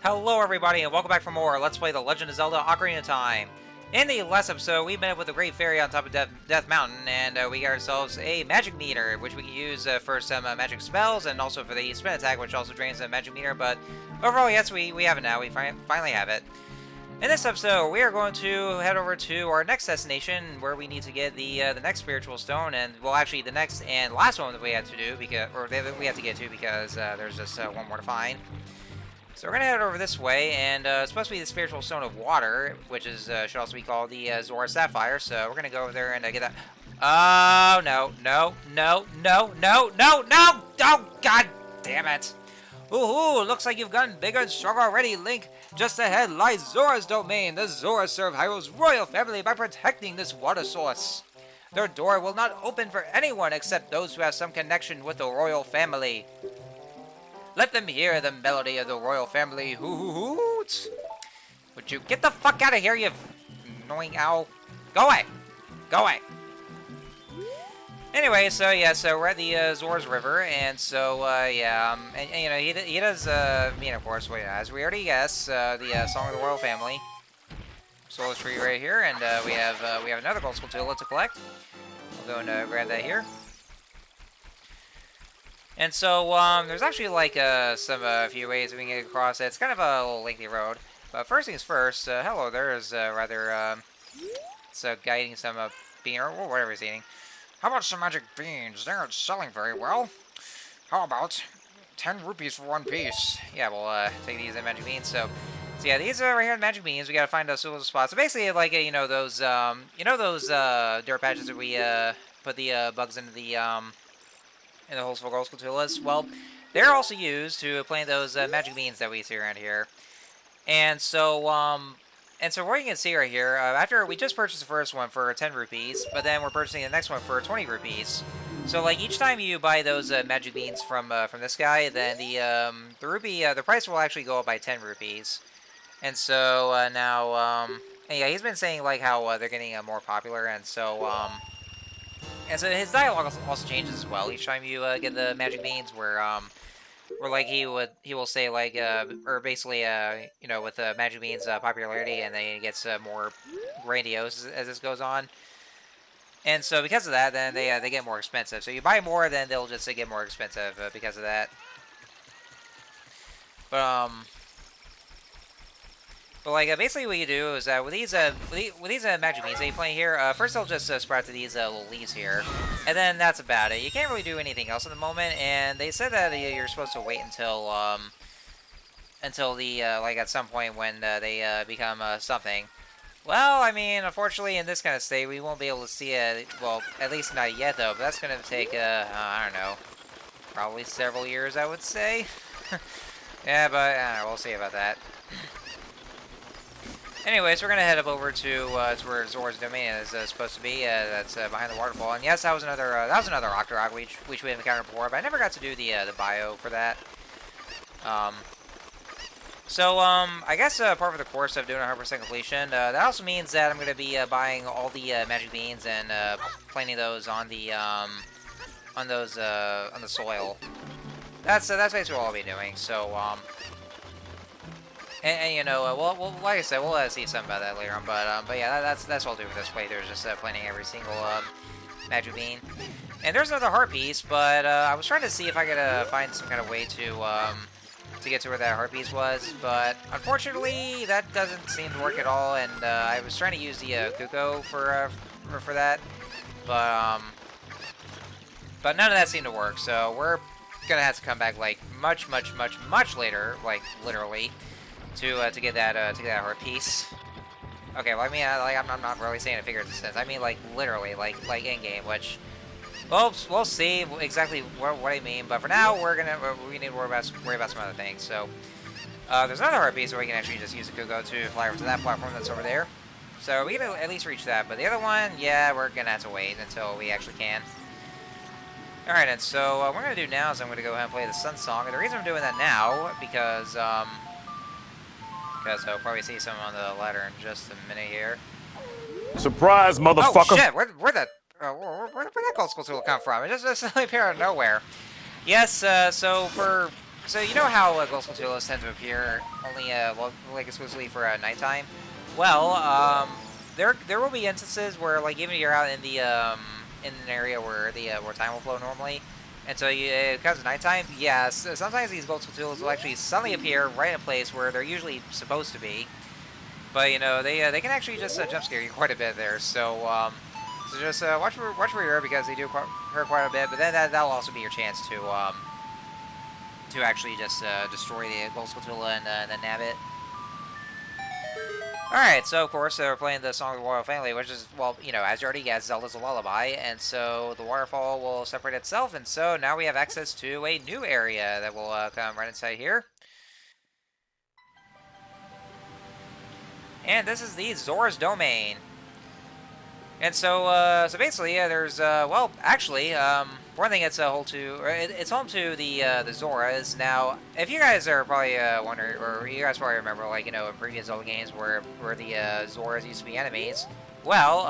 Hello everybody and welcome back for more Let's Play The Legend of Zelda Ocarina Time. In the last episode, we met up with a great fairy on top of Death Mountain, and we got ourselves a magic meter, which we can use for some magic spells, and also for the spin attack, which also drains the magic meter, but overall, yes, we have it now. We finally have it. In this episode, we are going to head over to our next destination, where we need to get the next spiritual stone, and, well, actually, the next and last one that we had to do, because we have to get to, because there's just one more to find. So we're gonna head over this way, and it's supposed to be the spiritual stone of water, which is should also be called the Zora sapphire. So we're gonna go over there and get that. Oh no! Oh God damn it! Ooh, looks like you've gotten bigger and stronger already, Link. Just ahead lies Zora's domain. The Zora serve Hyrule's royal family by protecting this water source. Their door will not open for anyone except those who have some connection with the royal family. Let them hear the melody of the royal family hoots. Would you get the fuck out of here, you annoying owl? Go away! Go away! Anyway, so yeah, so we're at the Zora's River, and so yeah, and you know he does of course, well, yeah, as we already guessed, the song of the royal family. Solar tree right here, and we have another gold skull to collect. We'll go and grab that here. And so, there's actually, like, a few ways we can get across it. It's kind of a little lengthy road. But first things first, hello, there is, it's guiding some, bean, or whatever he's eating. How about some magic beans? They aren't selling very well. How about 10 rupees for one piece? Yeah, we'll, take these magic beans. So yeah, these are right here, the magic beans. We gotta find those suitable spots. So basically, like, those dirt patches that we, put the, bugs into the, in the holes for gold skull. Well, they're also used to plant those magic beans that we see around here. And so what you can see right here, after we just purchased the first one for 10 rupees, but then we're purchasing the next one for 20 rupees. So like each time you buy those magic beans from this guy, then the price will actually go up by 10 rupees. And so now, and yeah, he's been saying like how they're getting more popular, and so his dialogue also changes as well each time you get the magic beans, where like he will say like or basically with the magic beans popularity, and then it gets more grandiose as this goes on. And so because of that, then they get more expensive. So you buy more, then they'll just get more expensive because of that. But like basically what you do is with these magic beans that you plant here, first they'll just sprout to these little leaves here, and then that's about it. You can't really do anything else at the moment. And they said that you're supposed to wait until the like at some point when they become something. Well, I mean, unfortunately, in this kind of state, we won't be able to see it. Well, at least not yet, though. But that's going to take I don't know, probably several years, I would say. Yeah, but I don't know, we'll see about that. Anyways, we're gonna head up over to where Zora's domain is supposed to be. That's behind the waterfall. And yes, that was another Octorok which we have encountered before, but I never got to do the bio for that. I guess part of the course of doing 100% completion, that also means that I'm gonna be buying all the magic beans and planting those on the soil. That's basically what I'll be doing. So And well, like I said, we'll see something about that later on. But yeah, that's what I'll do with this playthrough, just planting every single magic bean. And there's another heart piece, but I was trying to see if I could find some kind of way to get to where that heart piece was, but unfortunately that doesn't seem to work at all. And I was trying to use the Kuko for that, but none of that seemed to work. So we're gonna have to come back like much later, like literally, to get that heart piece. Okay, well, I mean, I'm not really saying a figurative sense. I mean, like literally, like in game. Which, well, we'll see exactly what I mean. But for now, we need to worry about some other things. So there's another heart piece where we can actually just use the Kugo to fly over to that platform that's over there. So we can at least reach that. But the other one, yeah, we're gonna have to wait until we actually can. All right, and so what we're gonna do now is I'm gonna go ahead and play the Sun Song. And the reason I'm doing that now because I'll probably see someone on the ladder in just a minute here. Surprise, motherfucker! Oh shit! Where'd that gold skull come from? It just appeared out of nowhere. Yes. So for So you know how Ghost Cthulhus tend to appear only, well, like exclusively for nighttime? Well, there will be instances where, like, even if you're out in an area where where time will flow normally, and so it comes to nighttime. Yes, sometimes these Ghost Cthulhus will actually suddenly appear right in a place where they're usually supposed to be. But you know, they can actually just jump scare you quite a bit there. So just watch where you're at, because they do hurt quite a bit. But then that'll also be your chance to actually just destroy the Ghost Cthulhu and then nab it. Alright, so of course we're playing the Song of the Royal Family, which is, well, you know, as you already guessed, Zelda's a lullaby, and so the waterfall will separate itself, and so now we have access to a new area that will come right inside here. And this is the Zora's Domain. And so, so basically, there's, well, actually, one thing it's home to, or it's home to the Zoras. Now, if you guys are probably wondering, or you guys probably remember, like, you know, in previous Zelda games where the Zoras used to be enemies. Well,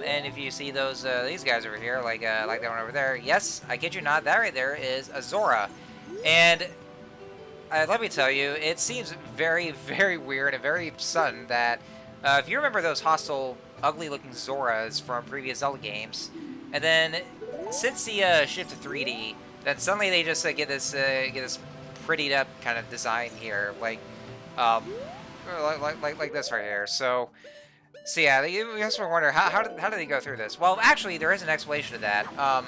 and if you see those these guys over here, like that one over there, yes, I kid you not, that right there is a Zora, and let me tell you, it seems very, very weird and very sudden that if you remember those hostile, ugly-looking Zoras from previous Zelda games, and then since the shift to 3D, then suddenly they just get this prettied up kind of design here, like this right here. So yeah, you just wonder how did they go through this? Well, actually, there is an explanation to that.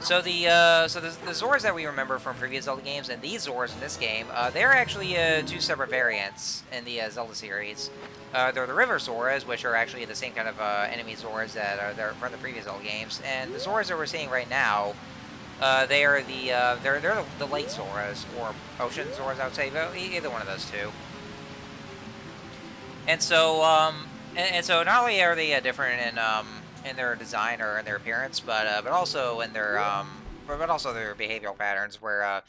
So the Zoras that we remember from previous Zelda games and these Zoras in this game, they're actually two separate variants in the Zelda series. They're the River Zoras, which are actually the same kind of enemy Zoras that are there from the previous Zelda games, and the Zoras that we're seeing right now, they are they're the Lake Zoras or Ocean Zoras, I would say, but either one of those two. And so so not only are they different in their design or in their appearance, but also in their behavioral patterns. Where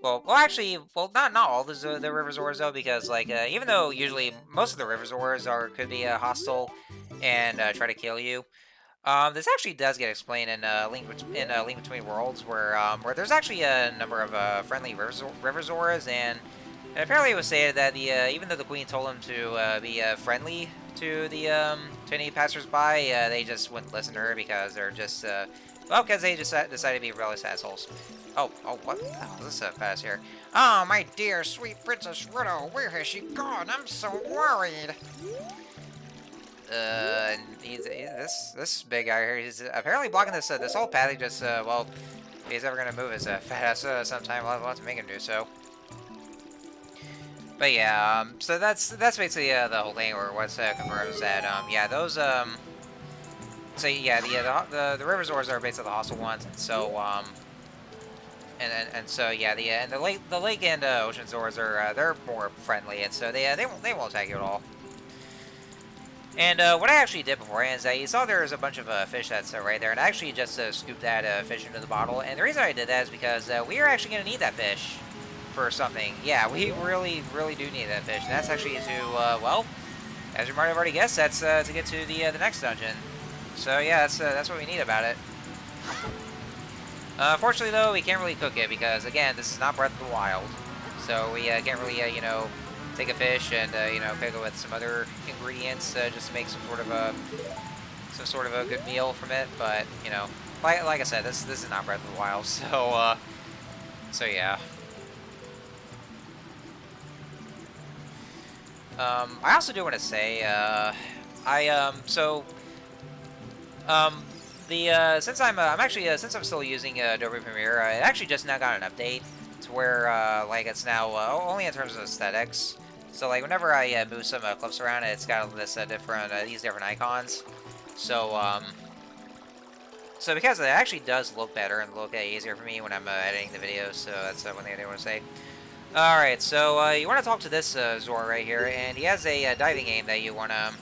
well, actually, well, not all the River Zoras though, because like even though usually most of the River Zoras could be hostile and try to kill you. This actually does get explained in Link Between Worlds, where there's actually a number of friendly River Zoras, and apparently it was stated that even though the Queen told him to be friendly to any passersby, they just wouldn't listen to her because they're just well, because they just decided to be real assholes. Oh, what the hell is this fast here? Oh, my dear sweet Princess Riddle, where has she gone? I'm so worried. And this big guy here, he's apparently blocking this whole path. He just well, if he's ever gonna move his fast sometime, we'll have to make him do so. But yeah, so that's basically the whole thing, or what's confirmed is that yeah, those so yeah, the River Zoras are basically the hostile ones, and so and so yeah, the lake and Ocean Zoras are they're more friendly, and so they won't attack you at all. And what I actually did beforehand is that you saw there's a bunch of fish that's right there, and I actually just scooped that fish into the bottle. And the reason I did that is because we are actually going to need that fish for something. Yeah, we really do need that fish. And that's actually to, well, as you might have already guessed, that's to get to the next dungeon. So yeah, that's what we need about it. Fortunately, though, we can't really cook it because, again, this is not Breath of the Wild. So we can't really, you know, take a fish and you know, cook it with some other ingredients just to make some sort of a good meal from it. But you know, like I said, this is not Breath of the Wild, so so yeah. I also do want to say since I'm still using Adobe Premiere, I actually just now got an update to where like it's now only in terms of aesthetics. So like whenever I move some clips around, it's got this these different icons. So so because it actually does look better and look easier for me when I'm editing the videos. So that's one thing I do want to say. All right, so you want to talk to this Zora right here, and he has a diving game that you want to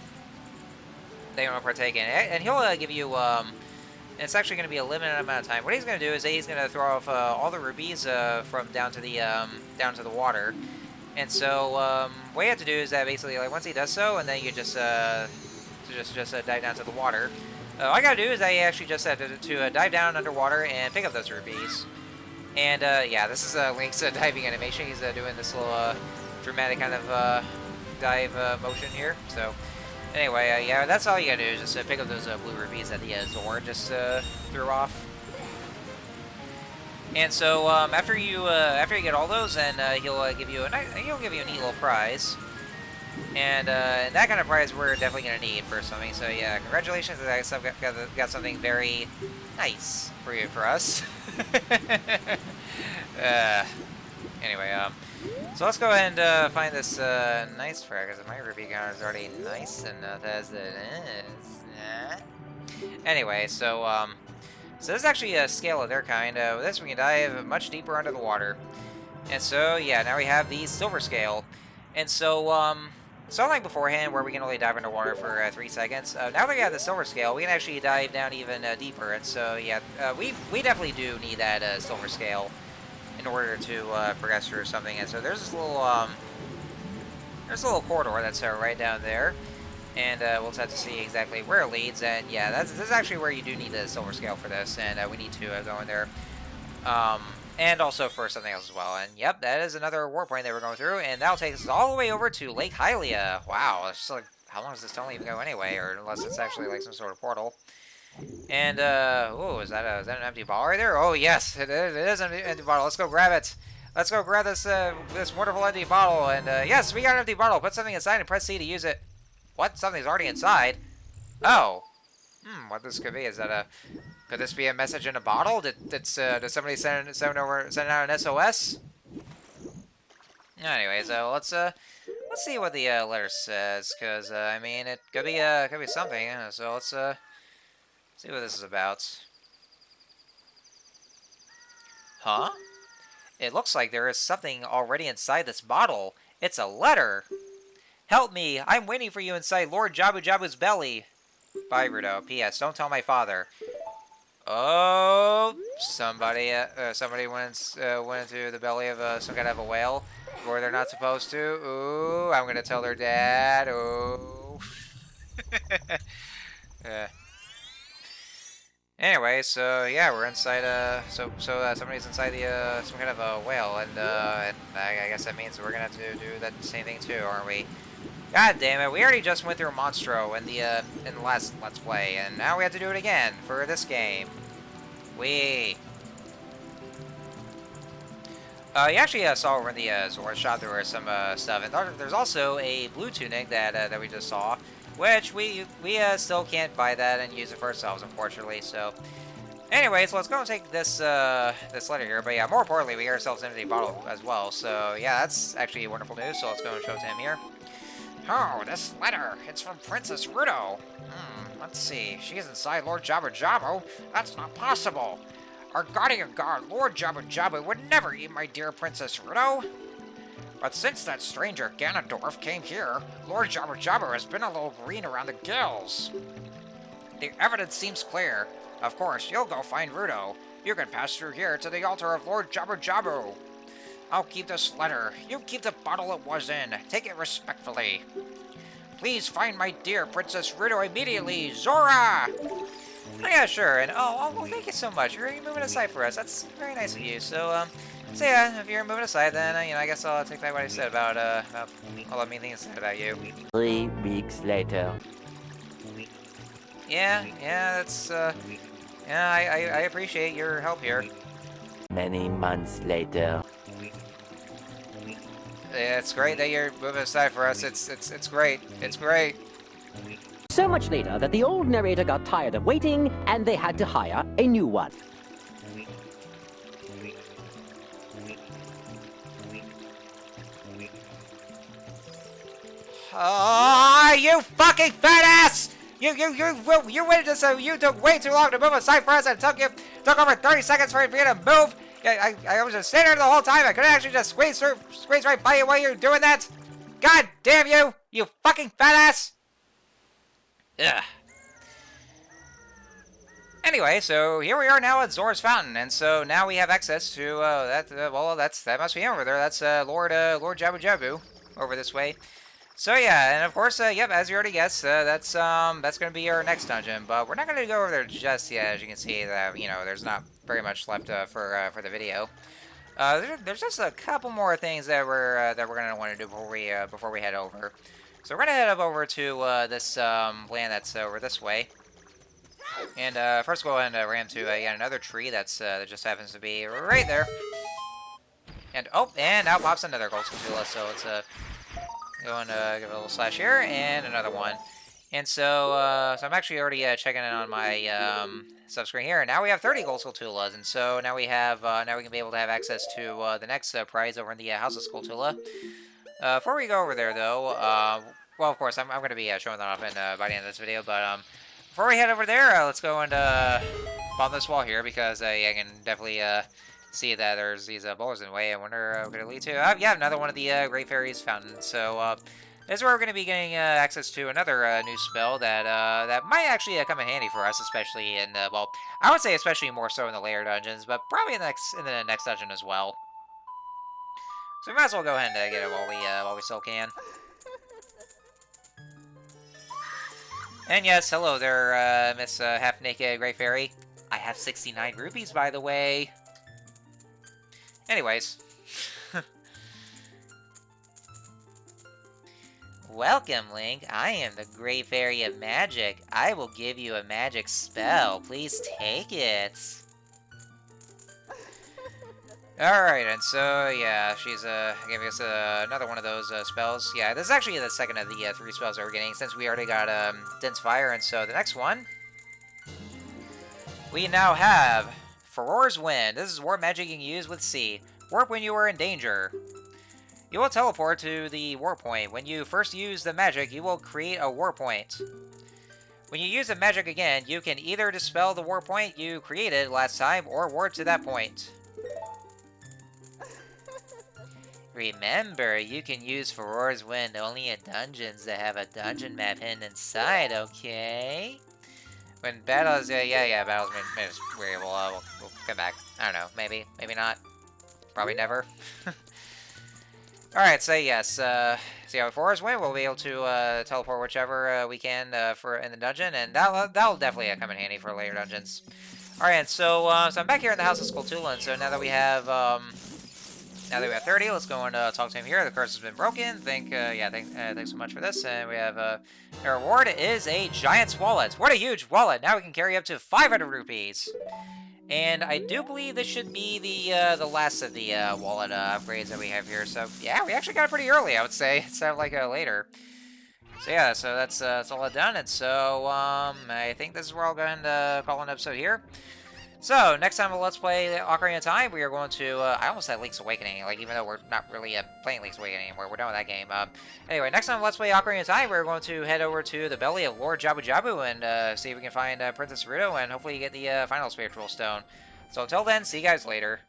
partake in, and he'll give you it's actually going to be a limited amount of time. What he's going to do is he's going to throw off all the rubies from down to the water. And so what you have to do is that basically, like, once he does so, and then you just dive down to the water. All I gotta do is I actually just have to dive down underwater and pick up those rubies. And yeah, this is Link's diving animation. He's doing this little dramatic kind of dive motion here. So anyway, yeah, that's all you gotta do is just pick up those blue rubies that the Zora just threw off. And so after you get all those, then he'll give you a neat little prize. And that kind of prize we're definitely gonna need for something. So yeah, congratulations! I got something very nice for us. Anyway, so let's go ahead and find this nice frag, because my rupee counter is already nice enough as it is. Anyway, so this is actually a scale of their kind. With this, we can dive much deeper under the water. And so, yeah, now we have the silver scale. And so, so like beforehand, where we can only dive underwater for 3 seconds, now that we have the silver scale, we can actually dive down even deeper. And so, yeah, we definitely do need that silver scale in order to progress through something. And so there's this little corridor that's right down there. And we'll just have to see exactly where it leads. And yeah, this is actually where you do need the silver scale for this. And we need to go in there. And also for something else as well. And yep, that is another warp point that we're going through. And that'll take us all the way over to Lake Hylia. Wow, it's like, how long does this tunnel even go anyway? Or unless it's actually like some sort of portal. And, oh, is that an empty bottle right there? Oh, yes, it is an empty bottle. Let's go grab it. Let's go grab this wonderful empty bottle. And, yes, we got an empty bottle. Put something inside and press C to use it. What? Something's already inside? Oh. What this could be? Is that a... Could this be a message in a bottle? Did somebody send out an SOS? Anyway, so let's see what the letter says, because I mean it could be something. So let's see what this is about. Huh? It looks like there is something already inside this bottle. It's a letter. Help me! I'm waiting for you inside Lord Jabu Jabu's belly. Bye, Rudo. P.S. Don't tell my father. Oh, somebody went into the belly of some kind of a whale, where they're not supposed to. Ooh, I'm gonna tell their dad. Ooh. Anyway, so yeah, we're inside. So somebody's inside the some kind of a whale, and I guess that means we're gonna have to do that same thing too, aren't we? God damn it, we already just went through Monstro in the last Let's Play, and now we have to do it again for this game. You actually saw over in the Zora shop there was some stuff, and there's also a blue tunic that we just saw, which we still can't buy that and use it for ourselves, unfortunately, so... Anyway, so let's go and take this this letter here, but yeah, more importantly, we got ourselves an empty bottle as well, so yeah, that's actually wonderful news, so let's go and show it to him here. Oh, this letter. It's from Princess Rudo. Let's see. She is inside Lord Jabu Jabu. That's not possible. Our guardian god, Lord Jabu Jabu, would never eat my dear Princess Rudo. But since that stranger Ganondorf came here, Lord Jabu Jabu has been a little green around the gills. The evidence seems clear. Of course, you'll go find Rudo. You can pass through here to the altar of Lord Jabu Jabu. I'll keep this letter. You keep the bottle it was in. Take it respectfully. Please find my dear Princess Rudo immediately, Zora! Oh, yeah, sure. And well, thank you so much. You're moving aside for us. That's very nice of you. So yeah, if you're moving aside, then I guess I'll take back what I said about all the mean things I said about you. 3 weeks later. Yeah, that's yeah, I appreciate your help here. Many months later. Yeah, it's great that you're moving aside for us. It's great. It's great. So much later that the old narrator got tired of waiting, and they had to hire a new one. Oh, you fucking fat ass! You waited just you took way too long to move aside for us, and it took over 30 seconds for you to move. I was just sitting there the whole time. I couldn't actually just squeeze right by you while you're doing that. God damn you! You fucking fat ass! Ugh. Anyway, so here we are now at Zora's Fountain, and so now we have access to that. Well, that must be him over there. That's Lord Jabu Jabu over this way. So yeah, and of course, yep, as you already guessed, that's gonna be our next dungeon. But we're not gonna go over there just yet. As you can see, that there's not very much left for the video. There's just a couple more things that we're gonna want to do before we head over. So we're gonna head up over to this land that's over this way. And first go ahead and ram to yet another tree that just happens to be right there. And and out pops another gold Skulltula. So let's go and give it a little slash here and another one. And so so I'm actually already checking in on my sub screen here. And now we have 30 gold Skulltulas, and so now we have now we can be able to have access to the next prize over in the House of Skulltula. Before we go over there, though, well, of course, I'm going to be showing that off by the end of this video, but before we head over there, let's go and bomb this wall here, because I can definitely see that there's these boulders in the way. I wonder what it'll lead to. Yeah, another one of the Great Fairies fountains. So this is where we're going to be getting access to another new spell that might actually come in handy for us, especially in well, I would say especially more so in the layer dungeons, but probably in the next dungeon as well. So we might as well go ahead and get it while we still can. And yes, hello there, Miss Half-Naked Great Fairy. I have 69 rupees, by the way. Anyways. Welcome, Link. I am the Great Fairy of Magic. I will give you a magic spell. Please take it. Alright, and so, yeah, she's giving us another one of those spells. Yeah, this is actually the second of the 3 spells that we're getting, since we already got Dense Fire, and so the next one, we now have Furor's Wind. This is warp magic you can use with C. Warp when you are in danger. You will teleport to the warp point. When you first use the magic, you will create a warp point. When you use the magic again, you can either dispel the warp point you created last time, or warp to that point. Remember, you can use Furor's Wind only in dungeons that have a dungeon map hidden inside, okay? When battles, yeah, battles made us weary. We'll come back. I don't know, maybe not. Probably never. Alright, so yes, so yeah, with Furor's Wind, we'll be able to teleport whichever we can for in the dungeon, and that'll definitely come in handy for later dungeons. Alright, and so I'm back here in the House of Skulltula, and so now that we have 30, let's go and talk to him here. The curse has been broken. Thanks so much for this. And we have our reward is a giant's wallet. What a huge wallet! Now we can carry up to 500 rupees. And I do believe this should be the last of the wallet upgrades that we have here. So yeah, we actually got it pretty early, I would say. It's not like later. So yeah, so that's all done. And so I think this is where I'll go ahead and call an episode here. So, next time on Let's Play Ocarina of Time, we are going to, I almost said Link's Awakening, like, even though we're not really playing Link's Awakening anymore, we're done with that game. Anyway, next time on Let's Play Ocarina of Time, we're going to head over to the belly of Lord Jabu Jabu and see if we can find Princess Ruto and hopefully get the final spiritual stone. So until then, see you guys later.